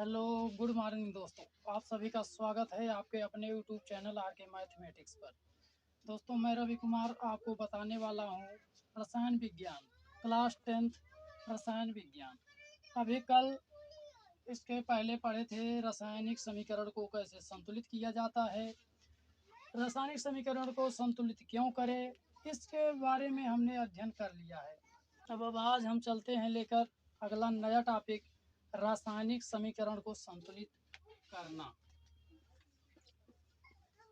Hello, good morning दोस्तों। आप सभी का स्वागत है आपके अपने यूट्यूब चैनल आर के मैथमेटिक्स पर। दोस्तों, मैं रवि कुमार आपको बताने वाला हूँ रसायन विज्ञान, क्लास 10th रसायन विज्ञान। अभी कल इसके पहले पढ़े थे रासायनिक समीकरण को कैसे संतुलित किया जाता है, रासायनिक समीकरण को संतुलित क्यों करें, इसके बारे में हमने अध्ययन कर लिया है। अब आज हम चलते हैं लेकर अगला नया टॉपिक, रासायनिक समीकरण को संतुलित करना।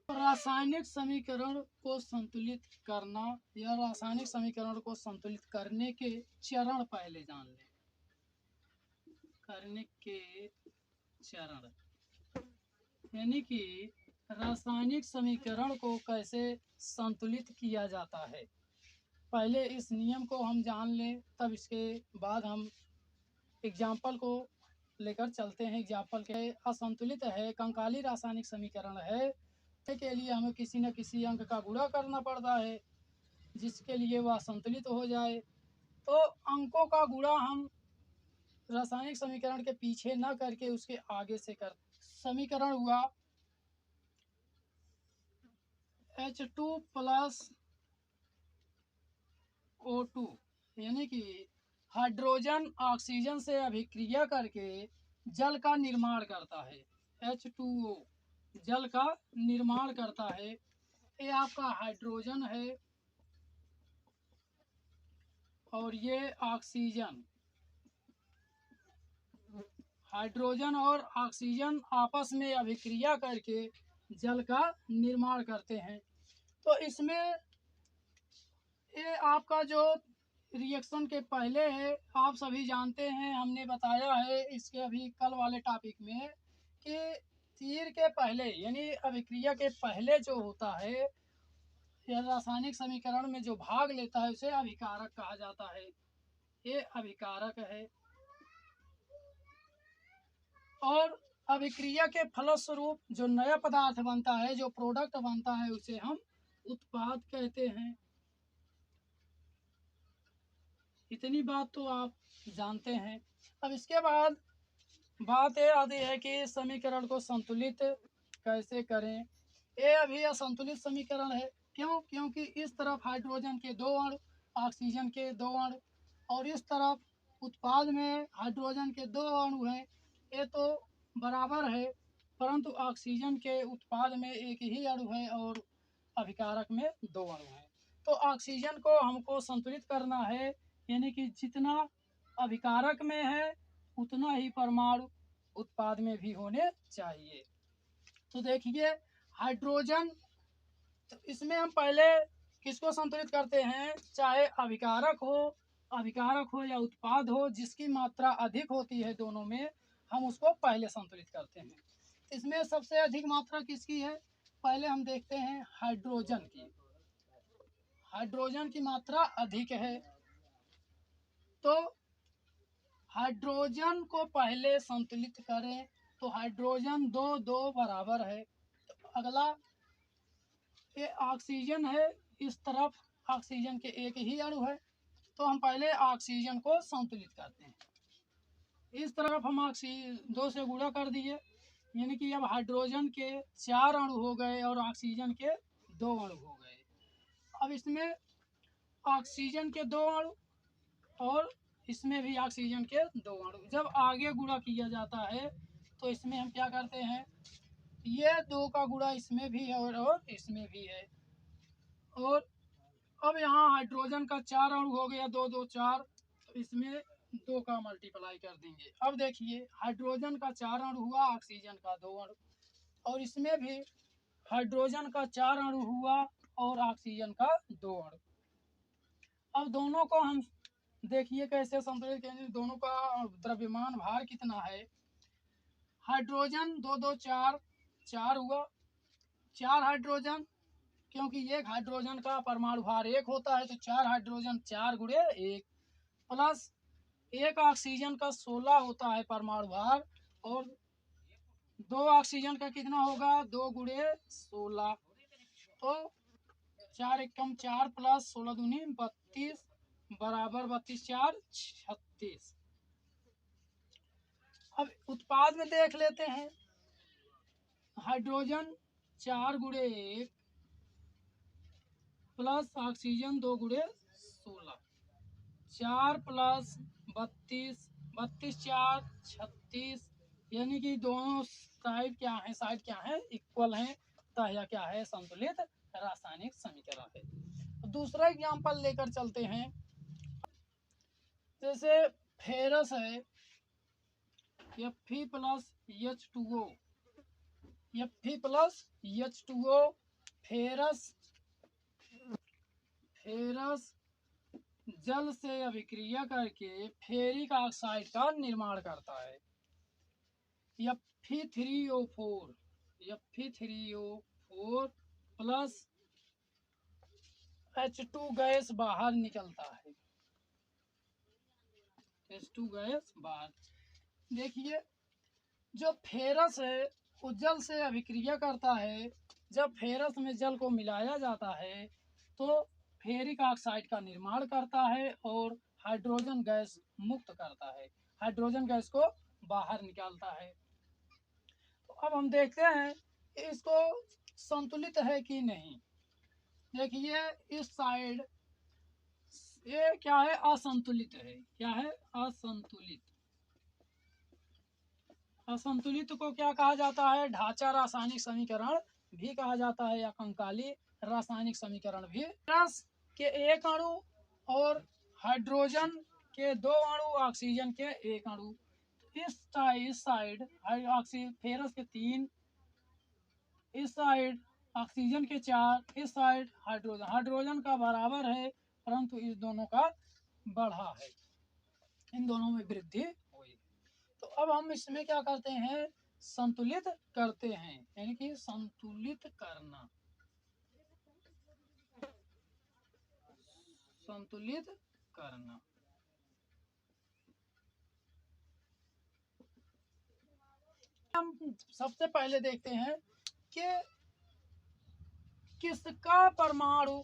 रासायनिक समीकरण को संतुलित करना या रासायनिक समीकरण को संतुलित करने के चरण पहले जान लें। करने के चरण यानी कि रासायनिक समीकरण को कैसे संतुलित किया जाता है, पहले इस नियम को हम जान लें, तब इसके बाद हम एग्जाम्पल को लेकर चलते हैं। एग्जाम्पल के असंतुलित है, कंकाली रासायनिक समीकरण है, के लिए हमें किसी न किसी अंक का गुणा करना पड़ता है जिसके लिए वह संतुलित हो जाए। तो अंकों का गुणा हम रासायनिक समीकरण के पीछे न करके उसके आगे से कर। समीकरण हुआ H2 प्लस O2 यानी कि हाइड्रोजन ऑक्सीजन से अभिक्रिया करके जल का निर्माण करता है। H2O जल का निर्माण करता है। ये आपका हाइड्रोजन है और ये ऑक्सीजन। हाइड्रोजन और ऑक्सीजन आपस में अभिक्रिया करके जल का निर्माण करते हैं। तो इसमें ये आपका जो रिएक्शन के पहले है, आप सभी जानते हैं, हमने बताया है इसके अभी कल वाले टॉपिक में कि तीर के पहले यानी अभिक्रिया के पहले जो होता है या रासायनिक समीकरण में जो भाग लेता है उसे अभिकारक कहा जाता है। ये अभिकारक है। और अभिक्रिया के फलस्वरूप जो नया पदार्थ बनता है, जो प्रोडक्ट बनता है, उसे हम उत्पाद कहते हैं। इतनी बात तो आप जानते हैं। अब इसके बाद बात ये आती है कि समीकरण को संतुलित कैसे करें। ये अभी असंतुलित समीकरण है। क्यों? क्योंकि इस तरफ हाइड्रोजन के 2 अणु, ऑक्सीजन के 2 अणु, और इस तरफ उत्पाद में हाइड्रोजन के 2 अणु हैं। ये तो बराबर है, परंतु ऑक्सीजन के उत्पाद में एक ही अणु है और अभिकारक में 2 अणु हैं। तो ऑक्सीजन को हमको संतुलित करना है, यानी कि जितना अभिकारक में है उतना ही परमाणु उत्पाद में भी होने चाहिए। तो देखिए हाइड्रोजन, तो इसमें हम पहले किसको संतुलित करते हैं, चाहे अभिकारक हो या उत्पाद हो, जिसकी मात्रा अधिक होती है दोनों में, हम उसको पहले संतुलित करते हैं। इसमें सबसे अधिक मात्रा किसकी है, पहले हम देखते हैं हाइड्रोजन की। हाइड्रोजन की मात्रा अधिक है, तो हाइड्रोजन को पहले संतुलित करें। तो हाइड्रोजन 2 बराबर है। तो अगला ये ऑक्सीजन है, इस तरफ ऑक्सीजन के एक ही अणु है, तो हम पहले ऑक्सीजन को संतुलित करते हैं। इस तरफ हम ऑक्सीजन 2 से गुणा कर दिए, यानी कि अब हाइड्रोजन के 4 अणु हो गए और ऑक्सीजन के 2 अणु हो गए। अब इसमें ऑक्सीजन के 2 अणु और इसमें भी ऑक्सीजन के 2 अणु। जब आगे गुणा किया जाता है तो इसमें हम क्या करते हैं, ये 2 का गुणा इसमें भी है और इसमें भी है। और अब यहाँ हाइड्रोजन का 4 अणु हो गया, 2 2 4, तो इसमें 2 का मल्टीप्लाई कर देंगे। अब देखिए हाइड्रोजन का 4 अणु हुआ, ऑक्सीजन का 2 अणु, और इसमें भी हाइड्रोजन का 4 अणु हुआ और ऑक्सीजन का 2 अणु। अब दोनों को हम देखिए कैसे संतुलित करेंगे। दोनों का द्रव्यमान भार कितना है, हाइड्रोजन 2 2 4 4 हुआ, 4 हाइड्रोजन, क्योंकि एक हाइड्रोजन का परमाणु भार 1 होता है, तो 4 हाइड्रोजन 4 गुणे 1 प्लस एक ऑक्सीजन का 16 होता है परमाणु भार, और 2 ऑक्सीजन का कितना होगा, 2 गुणे 16, तो 4 एकम 4 प्लस 16 दूनी 32 बराबर 32 4 36। अब उत्पाद में देख लेते हैं। हाइड्रोजन 4 × 1 प्लस ऑक्सीजन 2 × 16, 4 + 32, 32 4 36, यानी कि दोनों साइड क्या है, इक्वल हैं, तो यह क्या है, संतुलित रासायनिक समीकरण है। दूसरा एग्जांपल लेकर चलते हैं। जैसे फेरस है Fe + H2O, Fe + H2O, ferrous जल से अभिक्रिया करके फेरिक ऑक्साइड का निर्माण करता है। Fe3O4 प्लस H2 गैस बाहर निकलता है। H2 गैस बाहर। देखिए, जो फेरस है वो जल से अभिक्रिया करता है। जब फेरस में जल को मिलाया जाता है तो फेरिक ऑक्साइड का निर्माण करता है और हाइड्रोजन गैस मुक्त करता है, हाइड्रोजन गैस को बाहर निकालता है। तो अब हम देखते हैं इसको संतुलित है कि नहीं। देखिए, इस साइड ये क्या है, असंतुलित है। क्या है, असंतुलित। असंतुलित को क्या कहा जाता है, ढांचा रासायनिक समीकरण भी कहा जाता है या कंकाली रासायनिक समीकरण भी। प्लस के 1 अणु और हाइड्रोजन के 2 अणु, ऑक्सीजन के 1 अणु। इस साइड फेरस के 3, इस साइड ऑक्सीजन के 4, इस साइड हाइड्रोजन का बराबर है, परंतु इस दोनों का बढ़ा है, इन दोनों में वृद्धि हुई। तो अब हम इसमें क्या करते हैं, संतुलित करते हैं, यानी कि संतुलित करना, संतुलित करना। हम सबसे पहले देखते हैं कि किसका परमाणु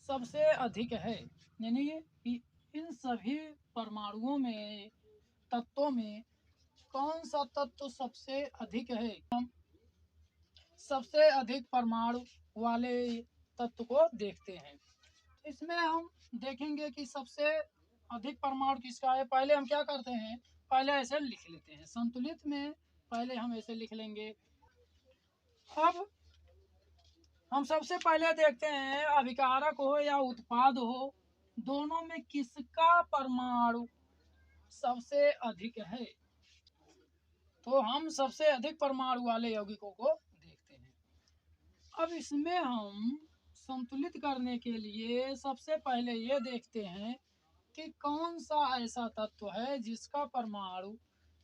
सबसे अधिक है, यानी इन सभी परमाणुओं में, तत्वों में कौन सा तत्व सबसे अधिक है। हम सबसे अधिक परमाणु वाले तत्व को देखते हैं। इसमें हम देखेंगे कि सबसे अधिक परमाणु किसका है। पहले हम क्या करते हैं, पहले ऐसे लिख लेते हैं, संतुलित में पहले हम ऐसे लिख लेंगे। अब हम सबसे पहले देखते हैं अभिकारक हो या उत्पाद हो, दोनों में किसका परमाणु सबसे अधिक है। तो हम सबसे अधिक परमाणु वाले यौगिकों को देखते हैं। अब इसमें हम संतुलित करने के लिए सबसे पहले ये देखते हैं कि कौन सा ऐसा तत्व है जिसका परमाणु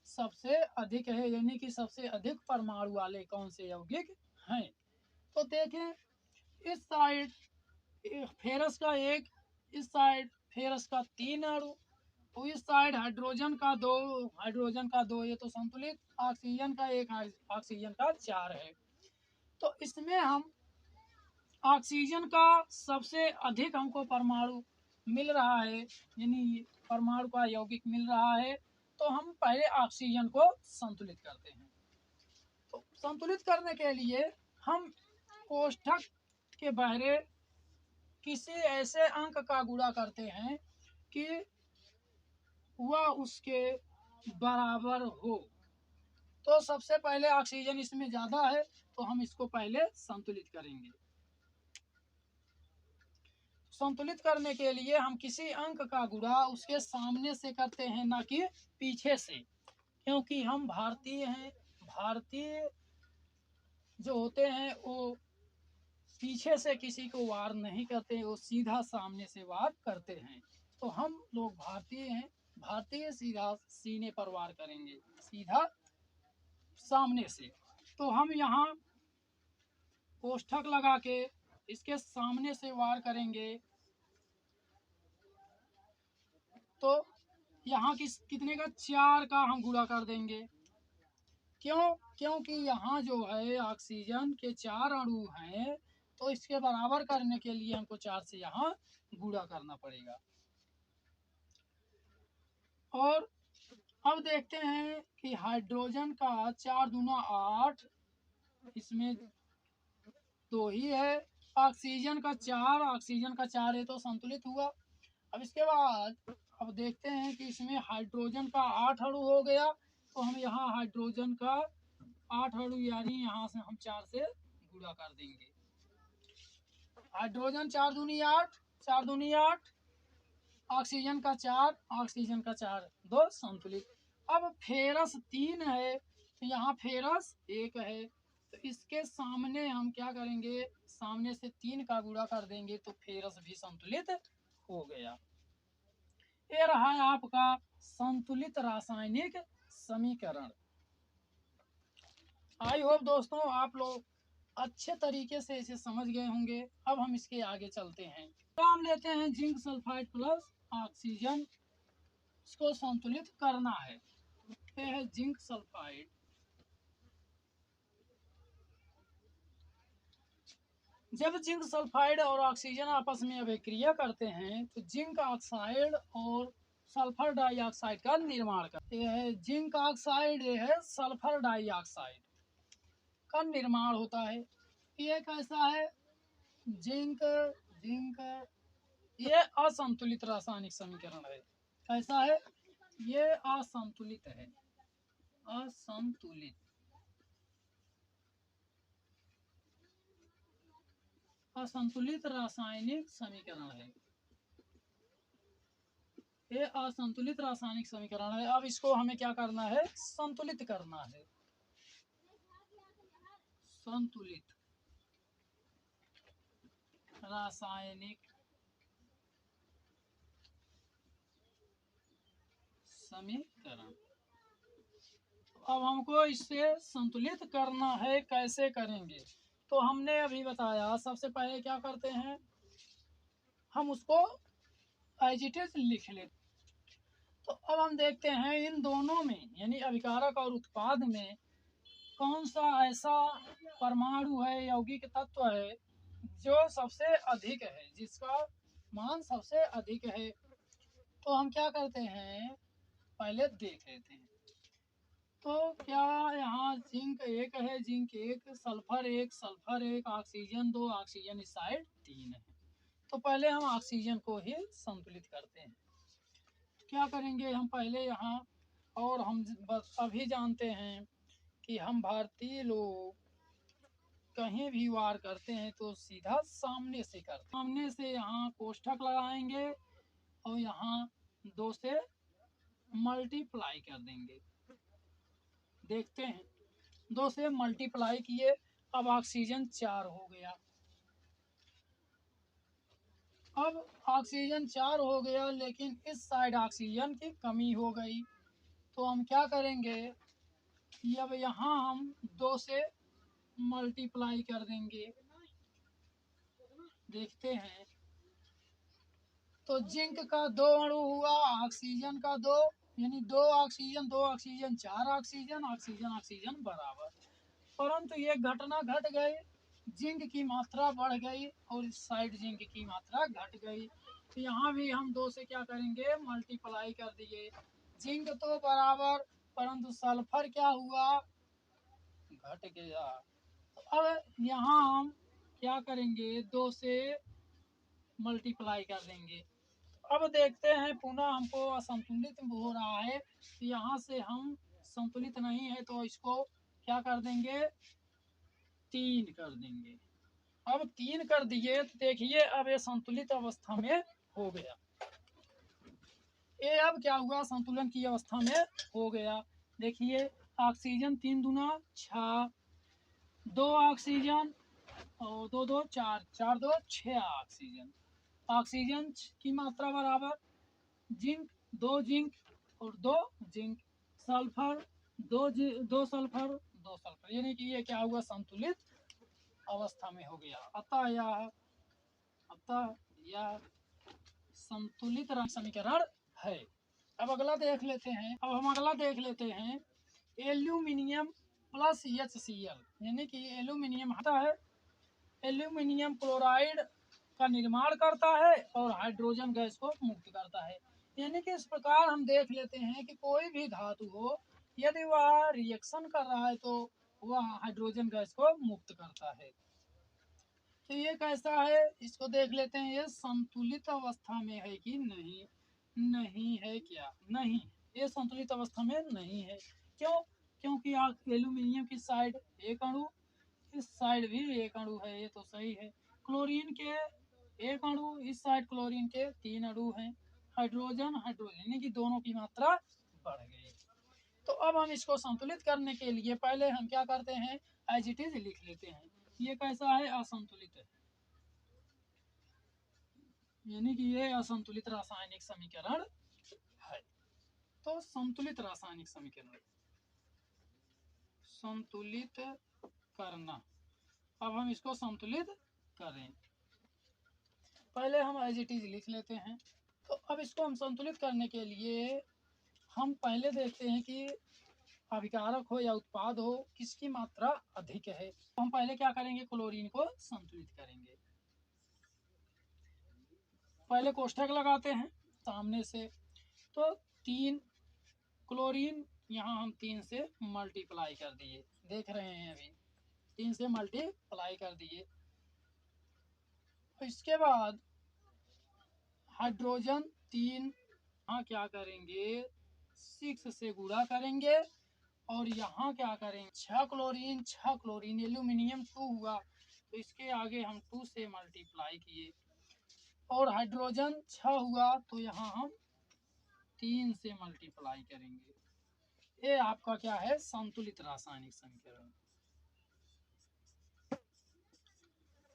सबसे अधिक है, यानी कि सबसे अधिक परमाणु वाले कौन से यौगिक हैं। तो देखें, इस साइड फेरस का 1, इस साइड फेरस का 3 अणु, तो इस साइड हाइड्रोजन का 2, ये तो संतुलित, ऑक्सीजन का 1, ऑक्सीजन का 4 है। तो इसमें हम ऑक्सीजन का सबसे अधिक हमको परमाणु मिल रहा है, यानी परमाणु का यौगिक मिल रहा है, तो हम पहले ऑक्सीजन को संतुलित करते हैं। तो संतुलित करने के लिए हम कोष्ठक के बाहर किसी ऐसे अंक का गुणा करते हैं कि वह उसके बराबर हो। तो सबसे पहले ऑक्सीजन इसमें ज़्यादा है तो हम इसको पहले संतुलित करेंगे। संतुलित करने के लिए हम किसी अंक का गुणा उसके सामने से करते हैं, ना कि पीछे से, क्योंकि हम भारतीय हैं। भारतीय जो होते हैं वो पीछे से किसी को वार नहीं करते, वो सीधा सामने से वार करते हैं। तो हम लोग भारतीय हैं, भारतीय सीधा सीने पर वार करेंगे, सीधा सामने से। तो हम यहाँ कोष्ठक लगा के इसके सामने से वार करेंगे। तो यहाँ कितने का, 4 का हम गुणा कर देंगे। क्योंकि यहाँ जो है ऑक्सीजन के 4 अणु हैं, तो इसके बराबर करने के लिए हमको 4 से यहाँ गुणा करना पड़ेगा। और अब देखते हैं कि हाइड्रोजन का 4 दूना 8, इसमें 2 ही है। ऑक्सीजन का 4, ऑक्सीजन का 4 है तो संतुलित हुआ। अब इसके बाद अब देखते हैं कि इसमें हाइड्रोजन का 8 अणु हो गया, तो हम यहाँ हाइड्रोजन का 8 अणु यानी यहाँ से हम 4 से गुणा कर देंगे। हाइड्रोजन 4 दूनी 8, 4 दूनी 8, ऑक्सीजन का 4, ऑक्सीजन का 4, 2 संतुलित। अब फेरस 3 है तो यहाँ फेरस 1 है, तो इसके सामने हम क्या करेंगे, सामने से 3 का गुणा कर देंगे तो फेरस भी संतुलित हो गया। ये रहा आपका संतुलित रासायनिक समीकरण। आई होप दोस्तों आप लोग अच्छे तरीके से इसे समझ गए होंगे। अब हम इसके आगे चलते हैं। तो हम लेते हैं जिंक सल्फाइड प्लस ऑक्सीजन, इसको संतुलित करना है। ये है जिंक सल्फाइड। जब जिंक सल्फाइड और ऑक्सीजन आपस में अभिक्रिया करते हैं तो जिंक ऑक्साइड और सल्फर डाइऑक्साइड का निर्माण करते हैं। ये है जिंक ऑक्साइड, ये है सल्फर डाइऑक्साइड का निर्माण होता है। ये कैसा है, जिंक जिंक ये असंतुलित रासायनिक समीकरण है। कैसा है, ये असंतुलित है, असंतुलित असंतुलित रासायनिक समीकरण है। ये असंतुलित रासायनिक समीकरण है। अब इसको हमें क्या करना है, संतुलित करना है। संतुलित रासायनिक समीकरण। अब हमको इसे संतुलित करना है, कैसे करेंगे, तो हमने अभी बताया सबसे पहले क्या करते हैं, हम उसको एज इट इज लिख लेते। तो अब हम देखते हैं इन दोनों में यानी अभिकारक और उत्पाद में कौन सा ऐसा परमाणु है, यौगिक तत्व है जो सबसे अधिक है, जिसका मान सबसे अधिक है। तो हम क्या करते हैं, पहले देख लेते हैं। तो क्या यहाँ जिंक 1 है, zinc 1, sulphur 1, sulphur 1, oxygen 2, oxygen इस साइड 3 है। तो पहले हम ऑक्सीजन को ही संतुलित करते हैं। क्या करेंगे हम पहले यहाँ, और हम बस अभी जानते हैं कि हम भारतीय लोग कहीं भी वार करते हैं तो सीधा सामने से करते हैं। सामने से यहाँ कोष्ठक लगाएंगे और यहाँ 2 से मल्टीप्लाई कर देंगे। देखते हैं 2 से मल्टीप्लाई किए, अब ऑक्सीजन 4 हो गया। अब ऑक्सीजन 4 हो गया, लेकिन इस साइड ऑक्सीजन की कमी हो गई, तो हम क्या करेंगे कि अब यहाँ हम 2 से मल्टीप्लाई कर देंगे। देखते हैं तो जिंक का 2 अणु हुआ, ऑक्सीजन का 2, यानी 2 oxygen 2 oxygen 4 oxygen, oxygen oxygen बराबर। परंतु ये घटना घट गई, जिंक की मात्रा बढ़ गई और इस साइड जिंक की मात्रा घट गई। तो यहाँ भी हम 2 से क्या करेंगे, मल्टीप्लाई कर दिए। जिंक तो बराबर, परंतु सल्फर क्या हुआ, घट गया। तो अब यहाँ हम क्या करेंगे, 2 से मल्टीप्लाई कर देंगे। अब देखते हैं पुनः हमको असंतुलित हो रहा है, तो यहाँ से हम संतुलित नहीं है तो इसको क्या कर देंगे, 3 कर देंगे। अब 3 कर दिए तो देखिए अब ये संतुलित अवस्था में हो गया। ये अब क्या हुआ, संतुलन की अवस्था में हो गया। देखिए ऑक्सीजन 3 दूना 6, 2 ऑक्सीजन और 2 2 4, 4 2 6 ऑक्सीजन। ऑक्सीजन की मात्रा बराबर, जिंक 2 जिंक और 2 जिंक, सल्फर 2 सल्फर 2 सल्फर, यानी कि ये क्या हुआ, संतुलित अवस्था में हो गया। अतः यह संतुलित समीकरण है। अब अगला देख लेते हैं, एल्यूमिनियम प्लस HCl, यानी कि एल्यूमिनियम आता है, एल्यूमिनियम क्लोराइड का निर्माण करता है और हाइड्रोजन गैस को मुक्त करता है। यानी कि इस प्रकार हम देख लेते हैं कि कोई भी धातु हो, यदि वह रिएक्शन कर रहा है तो वह हाइड्रोजन गैस को मुक्त करता है। तो ये कैसा है, इसको देख लेते हैं, ये संतुलित अवस्था में है कि नहीं। नहीं है क्या? नहीं, ये संतुलित अवस्था में नहीं है। क्यों? क्योंकि एल्यूमिनियम की साइड एक अणु, इस साइड भी एक अणु है, ये तो सही है। क्लोरीन के एक अणु, इस साइड क्लोरीन के 3 अणु हैं। हाइड्रोजन हाइड्रोजन यानी कि दोनों की मात्रा बढ़ गई। तो अब हम इसको संतुलित करने के लिए पहले हम क्या करते हैं, एज इट इज लिख लेते हैं। ये कैसा है? असंतुलित है, यानी कि ये असंतुलित रासायनिक समीकरण है। तो संतुलित रासायनिक समीकरण, संतुलित करना। अब हम इसको संतुलित करें, पहले हम एज इट इज लिख लेते हैं। तो अब इसको हम संतुलित करने के लिए हम पहले देखते हैं कि अभिकारक हो या उत्पाद हो, किसकी मात्रा अधिक है। तो हम पहले क्या करेंगे, क्लोरीन को संतुलित करेंगे। पहले कोष्ठक लगाते हैं सामने से, तो 3 क्लोरीन, यहाँ हम 3 से मल्टीप्लाई कर दिए, देख रहे हैं अभी 3 से मल्टीप्लाई कर दिए। इसके बाद हाइड्रोजन 3, यहाँ क्या करेंगे, 6 से गुणा करेंगे, और यहाँ क्या करेंगे, 6 क्लोरीन एल्यूमिनियम 2 हुआ, तो इसके आगे हम 2 से मल्टीप्लाई किए, और हाइड्रोजन 6 हुआ, तो यहाँ हम 3 से मल्टीप्लाई करेंगे। ये आपका क्या है, संतुलित रासायनिक समीकरण।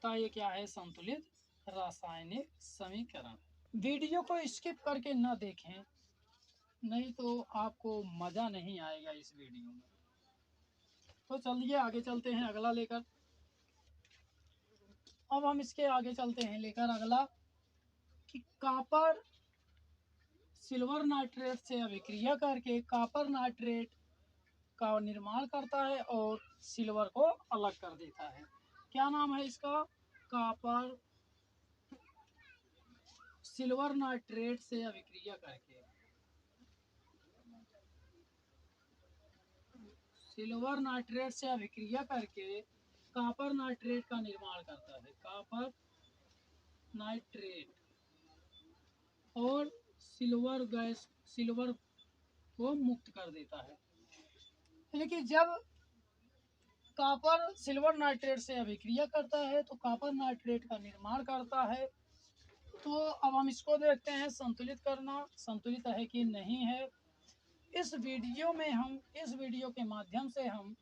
तो ये क्या है, संतुलित रासायनिक समीकरण। वीडियो को स्किप करके ना देखें, नहीं तो आपको मज़ा नहीं आएगा इस वीडियो में। तो चलिए आगे चलते हैं अगला लेकर। अब हम इसके आगे चलते हैं लेकर अगला, कि कॉपर सिल्वर नाइट्रेट से अभिक्रिया करके कॉपर नाइट्रेट का निर्माण करता है और सिल्वर को अलग कर देता है। क्या नाम है इसका? कॉपर सिल्वर नाइट्रेट से अभिक्रिया करके, सिल्वर नाइट्रेट से अभिक्रिया करके कॉपर नाइट्रेट का निर्माण करता है। कॉपर नाइट्रेट और सिल्वर को मुक्त कर देता है। लेकिन जब कॉपर सिल्वर नाइट्रेट से अभिक्रिया करता है तो कॉपर नाइट्रेट का निर्माण करता है। तो अब हम इसको देखते हैं संतुलित करना, संतुलित है कि नहीं है। इस वीडियो के माध्यम से हम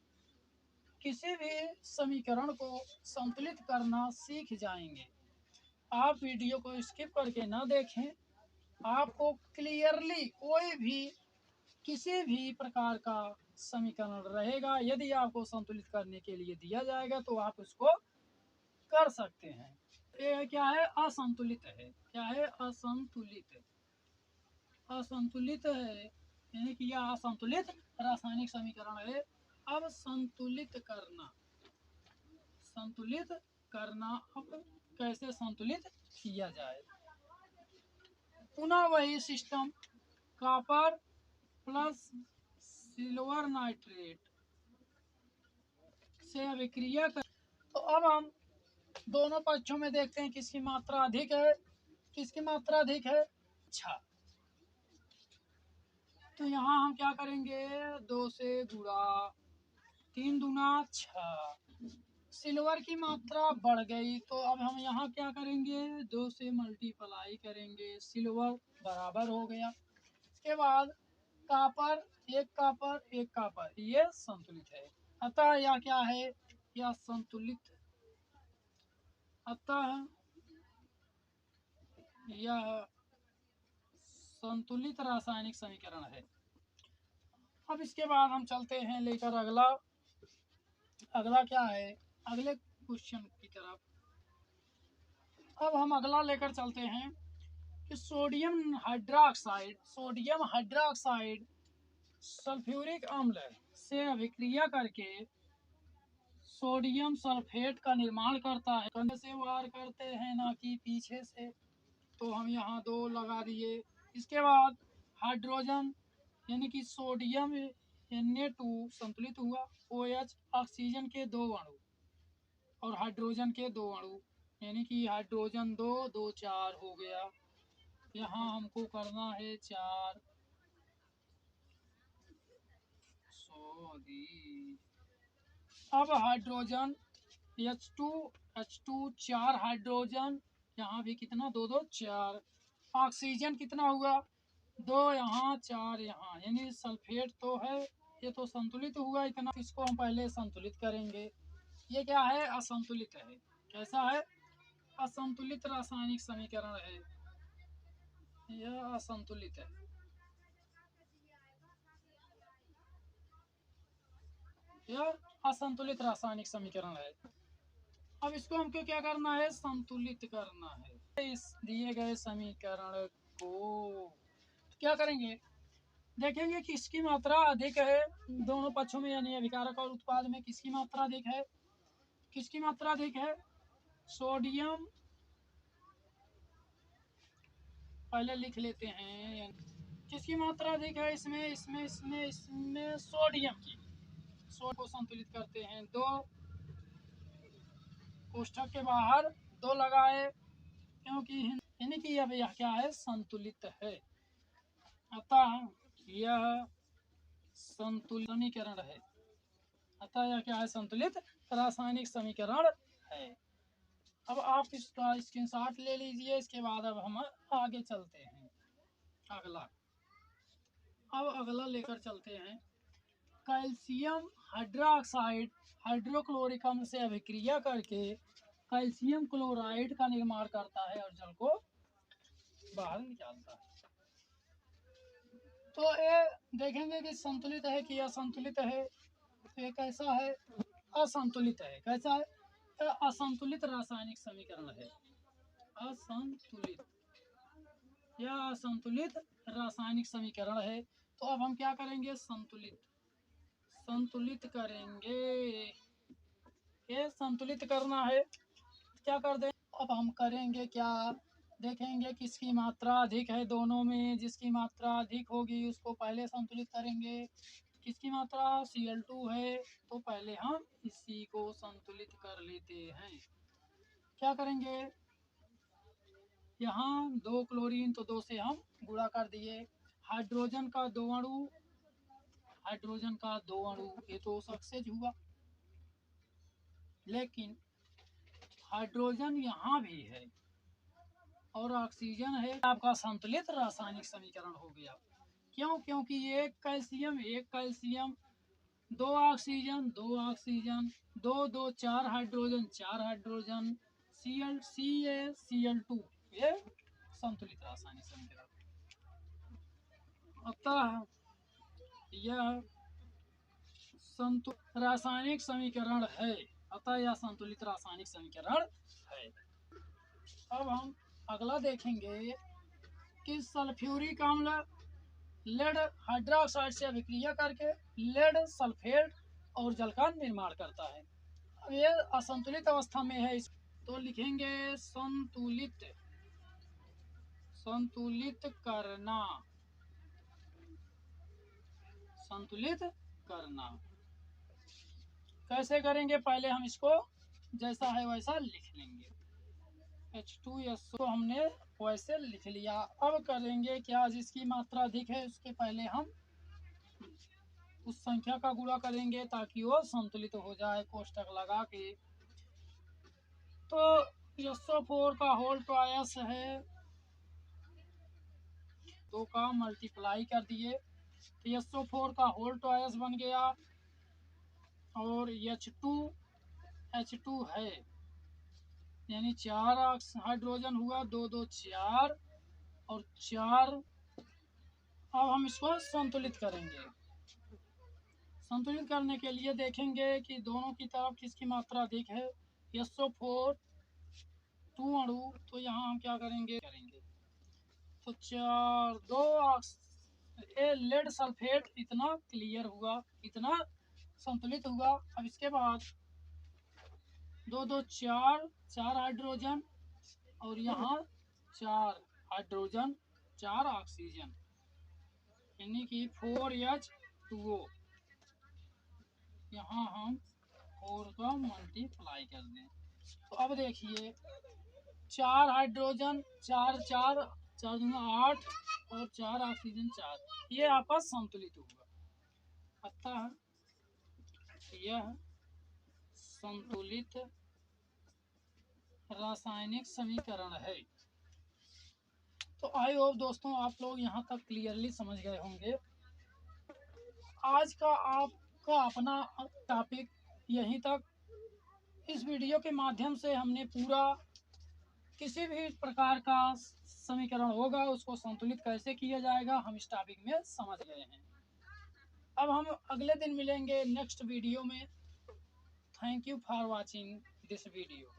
किसी भी समीकरण को संतुलित करना सीख जाएंगे। आप वीडियो को स्किप करके ना देखें, आपको क्लियरली कोई भी किसी भी प्रकार का समीकरण रहेगा, यदि आपको संतुलित करने के लिए दिया जाएगा तो आप उसको कर सकते हैं। ये क्या है, असंतुलित है। क्या है, असंतुलित। असंतुलित है, यानी कि यह असंतुलित रासायनिक समीकरण है। अब संतुलित करना, संतुलित करना, अब कैसे संतुलित किया जाए। पुनः वही system, copper plus silver nitrate से अभिक्रिया कर। तो अब हम दोनों पक्षों में देखते हैं किसकी मात्रा अधिक है, किसकी मात्रा अधिक है। अच्छा, तो यहाँ हम क्या करेंगे, 2 से गुणा, 3 दूना 6, सिल्वर की मात्रा बढ़ गई, तो अब हम यहाँ क्या करेंगे, 2 से मल्टीप्लाई करेंगे, सिल्वर बराबर हो गया। इसके बाद कॉपर, एक कॉपर, ये संतुलित है। अतः यह क्या है, यह संतुलित, अतः यह संतुलित रासायनिक समीकरण है। अब इसके बाद हम चलते हैं लेकर अगला, अगला क्या है, अगले क्वेश्चन की तरफ। अब हम अगला लेकर चलते हैं कि सोडियम हाइड्रोक्साइड सल्फ्यूरिक अम्ल से अभिक्रिया करके सोडियम सल्फेट का निर्माण करता है। से वार करते हैं ना कि पीछे से, तो हम यहाँ 2 लगा दिए, इसके बाद हाइड्रोजन यानी कि सोडियम Na2 संतुलित हुआ, OH ऑक्सीजन के 2 अणु और हाइड्रोजन के 2 अणु, यानी कि हाइड्रोजन 2 2 4 हो गया। यहाँ हमको करना है 4 सॉरी। अब हाइड्रोजन H2 4 हाइड्रोजन, यहाँ भी कितना 2 2 4। ऑक्सीजन कितना हुआ 2 यहाँ 4 यहाँ, यानी सल्फेट तो है, ये तो संतुलित हुआ इतना। इसको हम पहले संतुलित करेंगे। ये क्या है असंतुलित है। कैसा है असंतुलित रासायनिक समीकरण है, यह असंतुलित है। यह असंतुलित रासायनिक समीकरण है। अब इसको हमको क्या करना है संतुलित करना है। इस दिए गए समीकरण को क्या करेंगे देखेंगे किसकी मात्रा अधिक है दोनों पक्षों में, यानी अभिकारक और उत्पाद में किसकी मात्रा अधिक है। किसकी मात्रा अधिक है सोडियम, पहले लिख लेते हैं किसकी मात्रा अधिक है इसमें सोडियम की। सोडियम को संतुलित करते हैं 2 कोष्ठक के बाहर 2 लगाए, क्योंकि यानी कि अब यह क्या है संतुलित है। अतः यह संतुलित समीकरण है। अतः यह क्या है संतुलित रासायनिक समीकरण है। अब आप इसका स्क्रीनशॉट ले लीजिए। इसके बाद अब हम आगे चलते हैं। अगला लेकर चलते हैं। कैल्शियम हाइड्रोक्साइड हाइड्रोक्लोरिक अम्ल से अभिक्रिया करके कैल्शियम क्लोराइड का निर्माण करता है और जल को बाहर निकालता है। तो ये देखेंगे कि संतुलित है कि असंतुलित है। तो ये कैसा है असंतुलित है। कैसा है असंतुलित रासायनिक समीकरण है। असंतुलित, यह असंतुलित रासायनिक समीकरण है। तो अब हम क्या करेंगे संतुलित करेंगे। ये संतुलित करना है, क्या कर दें अब हम करेंगे क्या देखेंगे किसकी मात्रा अधिक है दोनों में। जिसकी मात्रा अधिक होगी उसको पहले संतुलित करेंगे। किसकी मात्रा Cl2 है तो पहले हम इसी को संतुलित कर लेते हैं। क्या करेंगे यहाँ 2 क्लोरीन तो 2 से हम गुणा कर दिए। हाइड्रोजन का 2 अणु ये तो सक्सेस हुआ, लेकिन हाइड्रोजन यहाँ भी है और ऑक्सीजन है। आपका संतुलित रासायनिक समीकरण हो गया। क्यों क्योंकि एक कैल्शियम 2 ऑक्सीजन 2 2 4 हाइड्रोजन Cl2 ये संतुलित रासायनिक समीकरण। अतः यह संतुलित रासायनिक समीकरण है। अतः यह संतुलित रासायनिक समीकरण है। अब हम अगला देखेंगे कि सल्फ्यूरिक अम्ल लेड हाइड्रोक्साइड से अभिक्रिया करके लेड सल्फेट और जल का निर्माण करता है। अब ये असंतुलित अवस्था में है, तो लिखेंगे संतुलित करना। कैसे करेंगे पहले हम इसको जैसा है वैसा लिख लेंगे। H2SO तो हमने वैसे लिख लिया। अब करेंगे क्या जिसकी मात्रा अधिक है उसके पहले हम उस संख्या का गुणा करेंगे ताकि वो संतुलित हो जाए कोष्ठक लगा के। तो SO4 का होल ट्वाइस है 2 का मल्टीप्लाई कर दिए तो SO4 का होल ट्वाइस बन गया। और H2 है यानी 4 हाइड्रोजन हुआ 2 2 4 और 4। अब हम इसको संतुलित करेंगे। संतुलित करने के लिए देखेंगे कि दोनों की तरफ किसकी मात्रा अधिक है। SO4 2 अणु, तो यहाँ हम क्या करेंगे तो 4 2 लेड सल्फेट इतना क्लियर हुआ, इतना संतुलित हुआ। अब इसके बाद 2 2 4 हाइड्रोजन और यहाँ 4 हाइड्रोजन 4 ऑक्सीजन, यानी कि 4H2O। यहाँ हम 4 का मल्टीप्लाई कर दें तो अब देखिए 4 हाइड्रोजन, 4 4 4 दूना 8 और 4 ऑक्सीजन 4, ये आपस संतुलित होगा। अतः यह संतुलित रासायनिक समीकरण है। तो आई होप दोस्तों आप लोग यहाँ तक क्लियरली समझ गए होंगे। आज का आपका अपना टॉपिक यहीं तक। इस वीडियो के माध्यम से हमने पूरा किसी भी प्रकार का समीकरण होगा उसको संतुलित कैसे किया जाएगा हम इस टॉपिक में समझ गए हैं। अब हम अगले दिन मिलेंगे नेक्स्ट वीडियो में। Thank you for watching this video.